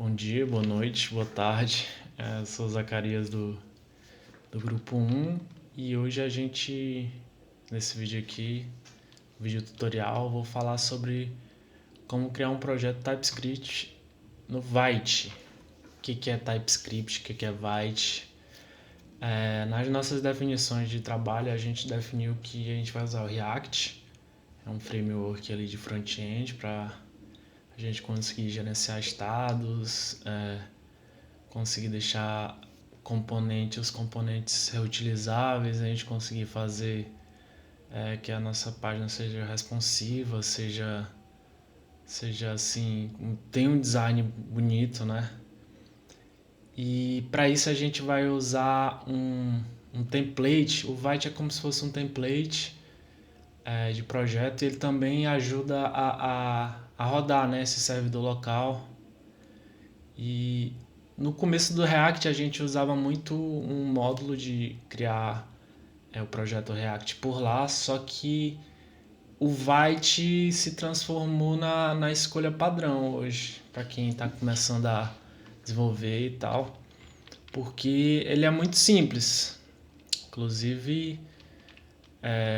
Bom dia, boa noite, boa tarde. Eu sou o Zacarias do grupo 1 e hoje nesse vídeo aqui, vídeo tutorial, vou falar sobre como criar um projeto TypeScript no Vite. O que é TypeScript, o que é Vite? Nas nossas definições de trabalho, a gente definiu que a gente vai usar o React, é um framework ali de front-end para a gente conseguir gerenciar estados, conseguir deixar os componentes reutilizáveis, a gente conseguir fazer que a nossa página seja responsiva, seja assim, tem um design bonito, né? E para isso a gente vai usar um template. O Vite é como se fosse um template de projeto e ele também ajuda a rodar, né, esse servidor local. E no começo do React a gente usava muito um módulo de criar o projeto React por lá, só que o Vite se transformou na escolha padrão hoje, para quem está começando a desenvolver e tal, porque ele é muito simples. Inclusive,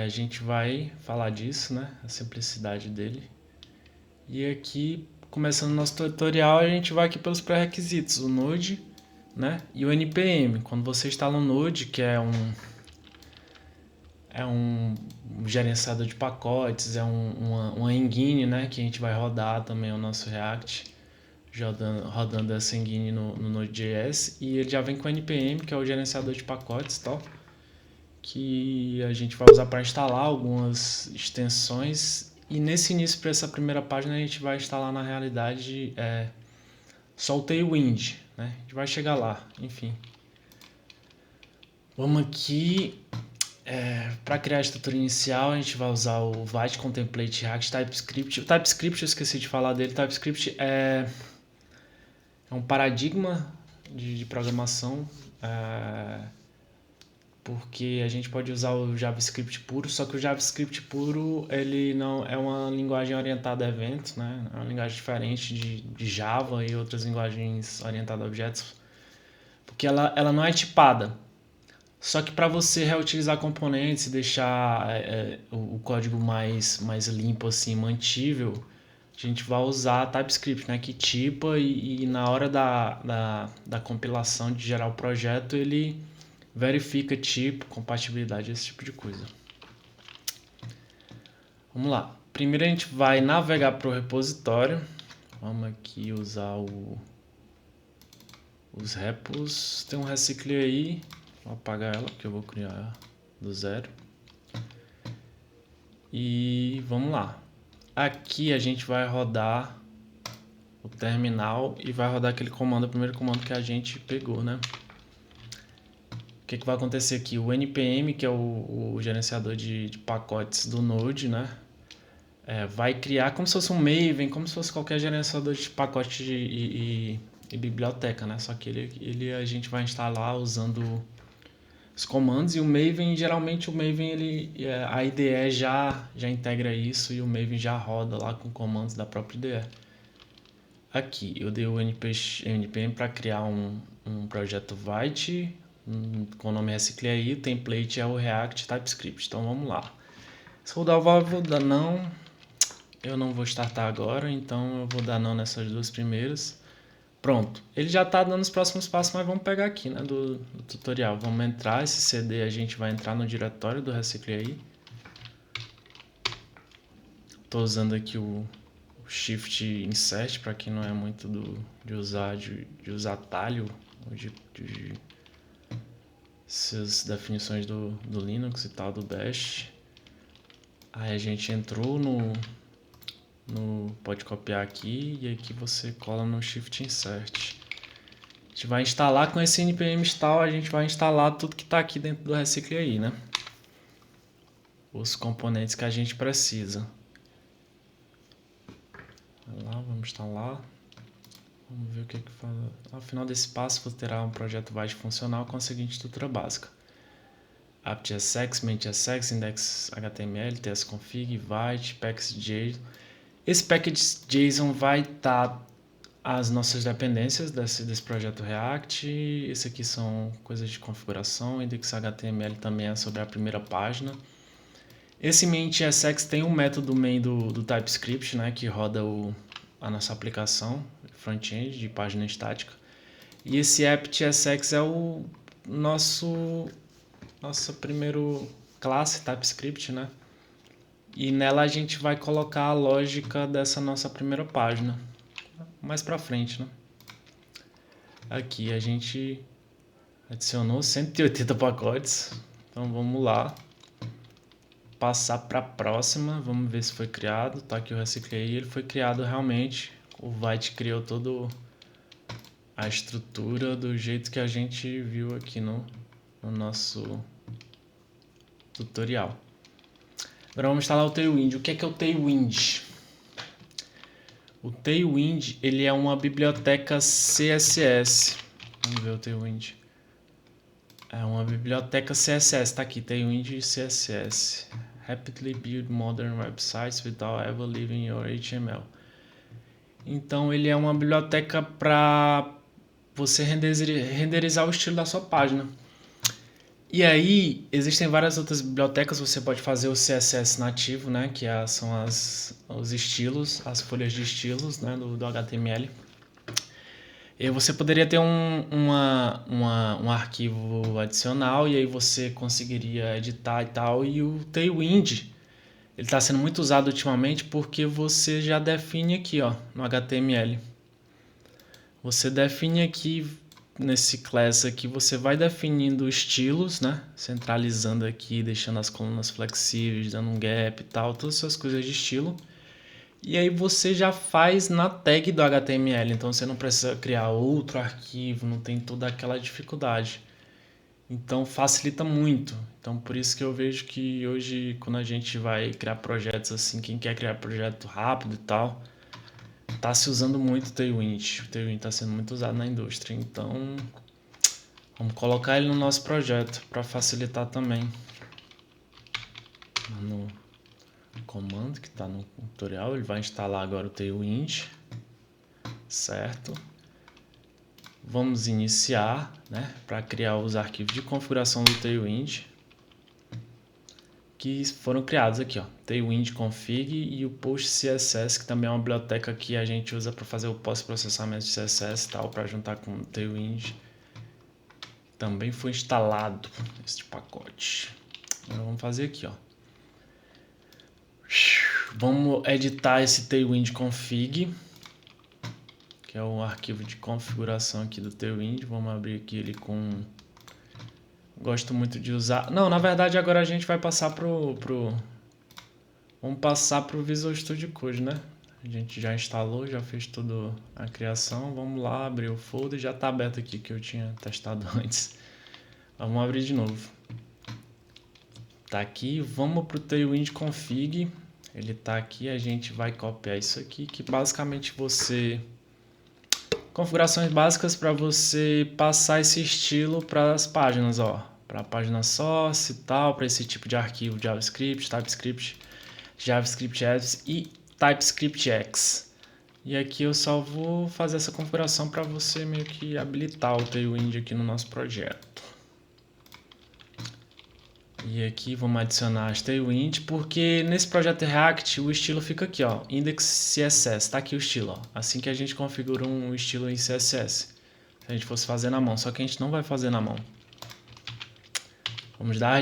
a gente vai falar disso, né? A simplicidade dele. E aqui, começando o nosso tutorial, a gente vai aqui pelos pré-requisitos, o Node, né? E o NPM. Quando você instala um Node, que é um gerenciador de pacotes, uma engine, né? Que a gente vai rodar também o nosso React, rodando essa engine no Node.js. E ele já vem com o NPM, que é o gerenciador de pacotes e tal, que a gente vai usar para instalar algumas extensões. E nesse início, para essa primeira página, a gente vai instalar na realidade só o Tailwind, né? A gente vai chegar lá, enfim. Vamos aqui, para criar a estrutura inicial, a gente vai usar o Vite com template React TypeScript. O TypeScript, eu esqueci de falar dele, TypeScript é um paradigma de programação, porque a gente pode usar o JavaScript puro, só que o JavaScript puro ele não é uma linguagem orientada a eventos, né? É uma linguagem diferente de Java e outras linguagens orientadas a objetos, porque ela não é tipada. Só que para você reutilizar componentes e deixar o código mais limpo, assim, mantível, a gente vai usar TypeScript, né? Que tipa e na hora da compilação de gerar o projeto, ele verifica tipo, compatibilidade, esse tipo de coisa. Vamos lá. Primeiro a gente vai navegar para o repositório. Vamos aqui usar os repos. Tem um recycle aí. Vou apagar ela porque eu vou criar do zero. E vamos lá. Aqui a gente vai rodar o terminal e vai rodar aquele comando, o primeiro comando que a gente pegou, né? O que vai acontecer aqui? O npm, que é o gerenciador de pacotes do Node, né? Vai criar como se fosse um Maven, como se fosse qualquer gerenciador de pacote e biblioteca, né? Só que ele a gente vai instalar usando os comandos, e o Maven, geralmente o Maven, a IDE já integra isso e o Maven já roda lá com comandos da própria IDE. Aqui eu dei o npm para criar um projeto Vite com o nome Recycle aí, o template é o React TypeScript. Então vamos lá. Se rodar o valve, vou dar não. Eu não vou startar agora, então eu vou dar não nessas duas primeiras. Pronto, ele já está dando os próximos passos, mas vamos pegar aqui, né, do tutorial. Vamos entrar, esse CD a gente vai entrar no diretório do Recycle aí. Estou usando aqui o Shift Insert, para quem não é muito de usar atalho, ou de essas definições do Linux e tal, do Bash. Aí a gente entrou pode copiar aqui e aqui você cola no Shift Insert. A gente vai instalar com esse npm install, a gente vai instalar tudo que está aqui dentro do Recycle aí, né? Os componentes que a gente precisa. Vamos instalar. Vamos ver o que faz. Ao final desse passo, você terá um projeto Vite funcional com a seguinte estrutura básica: apt.jsx, main.jsx, index.html, tsconfig, Vite, package.json. Esse package.json vai estar as nossas dependências desse projeto React. Esse aqui são coisas de configuração. Index.html também é sobre a primeira página. Esse main.tsx tem um método main do TypeScript, né, que roda a nossa aplicação front-end de página estática. E esse app.tsx é o nossa primeiro classe TypeScript, né? E nela a gente vai colocar a lógica dessa nossa primeira página mais pra frente, né? Aqui a gente adicionou 180 pacotes. Então vamos lá. Passar para a próxima, vamos ver se foi criado. Tá aqui, eu reciclei, ele foi criado realmente. O Vite criou toda a estrutura do jeito que a gente viu aqui no nosso tutorial. Agora vamos instalar o Tailwind. O que é o Tailwind? O Tailwind, ele é uma biblioteca CSS. Vamos ver o Tailwind. É uma biblioteca CSS, tá aqui, Tailwind CSS. Rapidly build modern websites without ever leaving your HTML. Então ele é uma biblioteca para você renderizar o estilo da sua página. E aí existem várias outras bibliotecas. Você pode fazer o CSS nativo, né, que são os estilos, as folhas de estilos, né, do HTML. E você poderia ter um arquivo adicional e aí você conseguiria editar e tal. E o Tailwind, ele está sendo muito usado ultimamente porque você já define aqui, ó, no HTML. Você define aqui, nesse class aqui, você vai definindo estilos, né? Centralizando aqui, deixando as colunas flexíveis, dando um gap e tal, todas essas coisas de estilo. E aí você já faz na tag do HTML, então você não precisa criar outro arquivo, não tem toda aquela dificuldade. Então facilita muito. Então por isso que eu vejo que hoje, quando a gente vai criar projetos assim, quem quer criar projeto rápido e tal, tá se usando muito o Tailwind. O Tailwind está sendo muito usado na indústria, então vamos colocar ele no nosso projeto para facilitar também. No comando que está no tutorial, ele vai instalar agora o Tailwind, certo? Vamos iniciar, né, para criar os arquivos de configuração do Tailwind que foram criados aqui, ó, Tailwind config e o post CSS, que também é uma biblioteca que a gente usa para fazer o pós-processamento de CSS e tal, para juntar com o Tailwind. Também foi instalado este pacote. Agora vamos fazer aqui, ó. Vamos editar esse Tailwind config, que é o arquivo de configuração aqui do Tailwind. Vamos abrir aqui ele com... Gosto muito de usar... Não, na verdade agora a gente vai passar Vamos passar pro Visual Studio Code, né? A gente já instalou, já fez toda a criação. Vamos lá, abrir o folder. Já está aberto aqui, que eu tinha testado antes. Vamos abrir de novo. Tá aqui, vamos pro Tailwind config. Ele tá aqui, a gente vai copiar isso aqui, que basicamente configurações básicas para você passar esse estilo para as páginas, ó. Para a página source e tal, para esse tipo de arquivo JavaScript, TypeScript, JavaScript Apps e TypeScript X. E aqui eu só vou fazer essa configuração para você meio que habilitar o Tailwind aqui no nosso projeto. E aqui vamos adicionar as Tailwind, porque nesse projeto React o estilo fica aqui, ó, index CSS, tá aqui o estilo, ó, assim que a gente configura um estilo em CSS, se a gente fosse fazer na mão, só que a gente não vai fazer na mão. Vamos dar,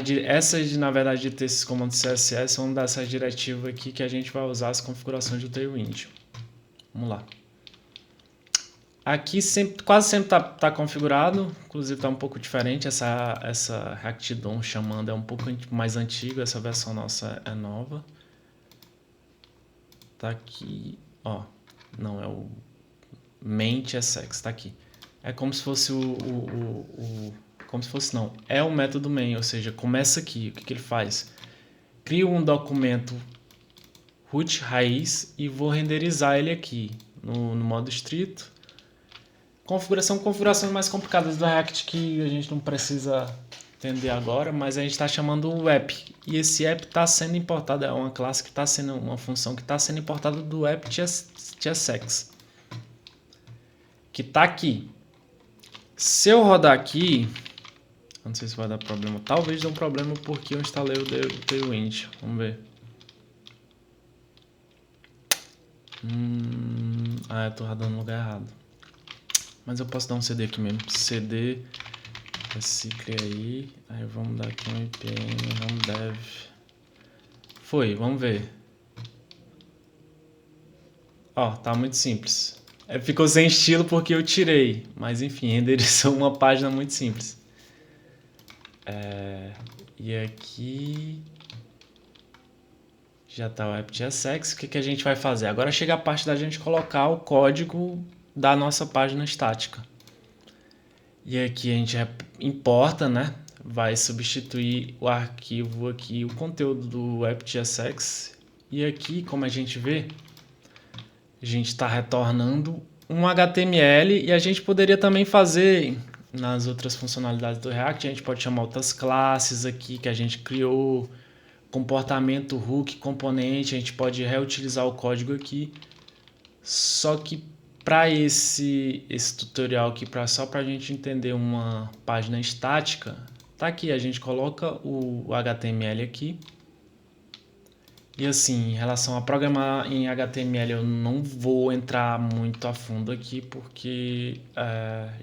na verdade, de ter esses comandos CSS, vamos dar essa diretiva aqui que a gente vai usar as configurações do Tailwind. Vamos lá. Aqui quase sempre tá configurado, inclusive está um pouco diferente, essa React DOM chamando é um pouco mais antigo, essa versão nossa é nova. Tá aqui, ó, não é o main.tsx, tá aqui. É como se fosse como se fosse não, é o método main, ou seja, começa aqui, o que ele faz? Crio um documento root raiz e vou renderizar ele aqui no modo estrito. Configurações mais complicadas do React que a gente não precisa entender agora, mas a gente está chamando o app. E esse app está sendo importado, é uma classe que está sendo uma função que está sendo importada do app.tsx. que tá aqui. Se eu rodar aqui, não sei se vai dar problema. Talvez dê um problema porque eu instalei o Tailwind. Vamos ver. Eu tô rodando no lugar errado. Mas eu posso dar um CD aqui mesmo. CD recicle aí. Aí vamos dar aqui um npm ramdev. Foi, vamos ver. Ó, tá muito simples. Ficou sem estilo porque eu tirei. Mas enfim, renderizou uma página muito simples. E aqui já tá o app.tsx. O que a gente vai fazer? Agora chega a parte da gente colocar o código da nossa página estática. E aqui a gente importa, né? Vai substituir o arquivo aqui, o conteúdo do app.tsx. E aqui, como a gente vê, a gente está retornando um HTML e a gente poderia também fazer nas outras funcionalidades do React. A gente pode chamar outras classes aqui que a gente criou, comportamento, hook, componente. A gente pode reutilizar o código aqui. Só que para esse tutorial aqui, só para a gente entender uma página estática, tá aqui, a gente coloca o HTML aqui. E assim, em relação a programar em HTML, eu não vou entrar muito a fundo aqui, porque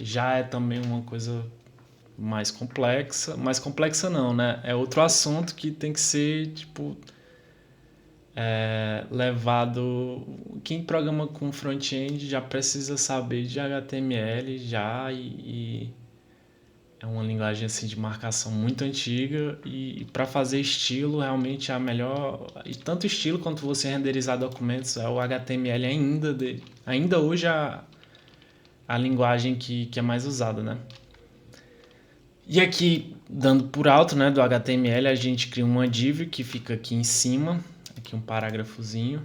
já é também uma coisa mais complexa. Mais complexa não, né? É outro assunto que tem que ser, tipo, levado... Quem programa com front-end já precisa saber de HTML já e é uma linguagem assim de marcação muito antiga e para fazer estilo realmente a melhor, e tanto estilo quanto você renderizar documentos é o HTML ainda hoje a linguagem que é mais usada, né? E aqui, dando por alto, né, do HTML, a gente cria uma div que fica aqui em cima, aqui um parágrafozinho,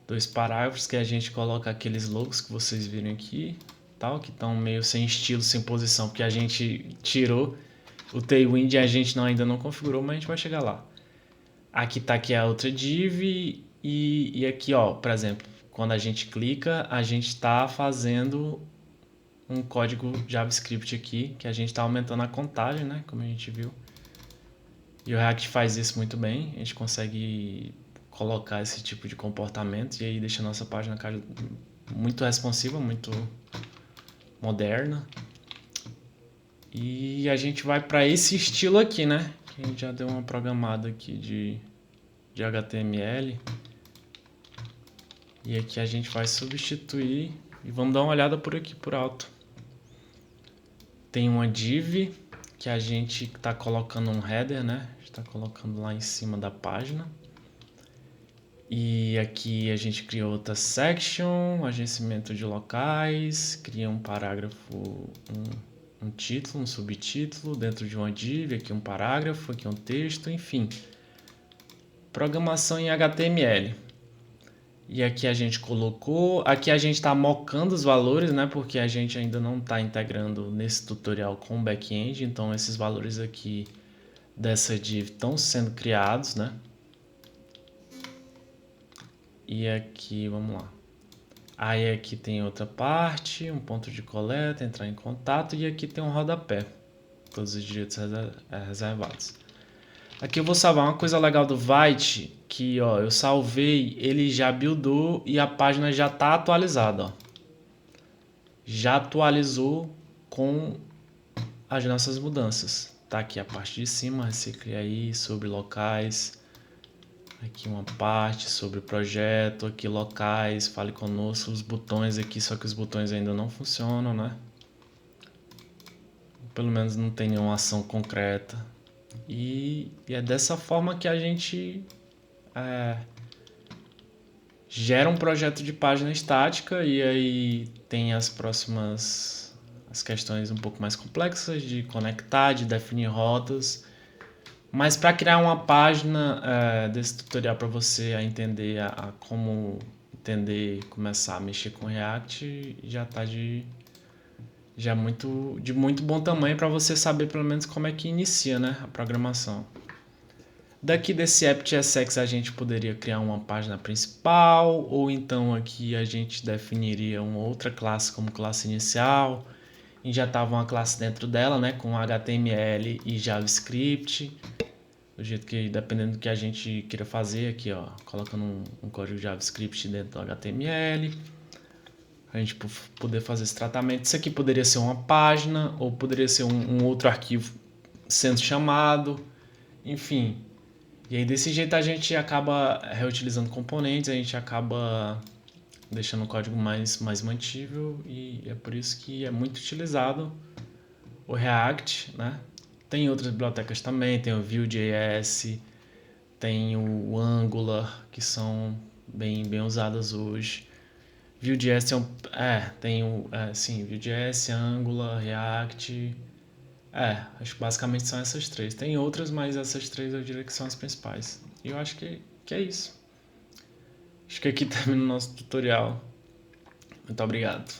2 parágrafos que a gente coloca aqueles logos que vocês viram aqui, tal, que estão meio sem estilo, sem posição, porque a gente tirou o Tailwind e a gente ainda não configurou, mas a gente vai chegar lá. Aqui tá aqui a outra div e aqui, ó, por exemplo, quando a gente clica, a gente está fazendo um código JavaScript aqui, que a gente está aumentando a contagem, né, como a gente viu. E o React faz isso muito bem, a gente consegue colocar esse tipo de comportamento e aí deixa a nossa página muito responsiva, muito moderna. E a gente vai para esse estilo aqui, né? A gente já deu uma programada aqui de HTML. E aqui a gente vai substituir e vamos dar uma olhada por aqui por alto. Tem uma div que a gente está colocando um header, né? Está colocando lá em cima da página. E aqui a gente criou outra section, agenciamento de locais, cria um parágrafo, um título, um subtítulo dentro de uma div, aqui um parágrafo, aqui um texto, enfim. Programação em HTML. E aqui a gente colocou, aqui a gente está mocando os valores, né? Porque a gente ainda não está integrando nesse tutorial com o back-end, então esses valores aqui dessa div estão sendo criados, né? E aqui, vamos lá. Aí aqui tem outra parte, um ponto de coleta, entrar em contato e aqui tem um rodapé. Todos os direitos reservados. Aqui eu vou salvar uma coisa legal do Vite, que ó, eu salvei, ele já buildou e a página já está atualizada. Ó. Já atualizou com as nossas mudanças. Tá aqui a parte de cima, recicle aí, sobre locais. Aqui uma parte sobre o projeto, aqui locais, fale conosco, os botões aqui, só que os botões ainda não funcionam, né? Pelo menos não tem nenhuma ação concreta. E é dessa forma que a gente gera um projeto de página estática e aí tem as questões um pouco mais complexas de conectar, de definir rotas. Mas para criar uma página desse tutorial para você entender como entender, começar a mexer com React, já está de muito bom tamanho para você saber pelo menos como é que inicia, né, a programação. Daqui desse apt.tsx a gente poderia criar uma página principal, ou então aqui a gente definiria uma outra classe como classe inicial, injetava uma classe dentro dela, né, com HTML e JavaScript, do jeito que, dependendo do que a gente queira fazer aqui, ó, colocando um código JavaScript dentro do HTML, a gente poder fazer esse tratamento. Isso aqui poderia ser uma página, ou poderia ser um outro arquivo sendo chamado, enfim. E aí desse jeito a gente acaba reutilizando componentes, a gente acaba deixando o código mais mantível, e é por isso que é muito utilizado o React, né? Tem outras bibliotecas também, tem o Vue.js, tem o Angular, que são bem usadas hoje. Vue.js tem sim, Vue.js, Angular, React. Acho que basicamente são essas três. Tem outras, mas essas três eu diria que são as principais. E eu acho que é isso. Acho que aqui termina o nosso tutorial. Muito obrigado.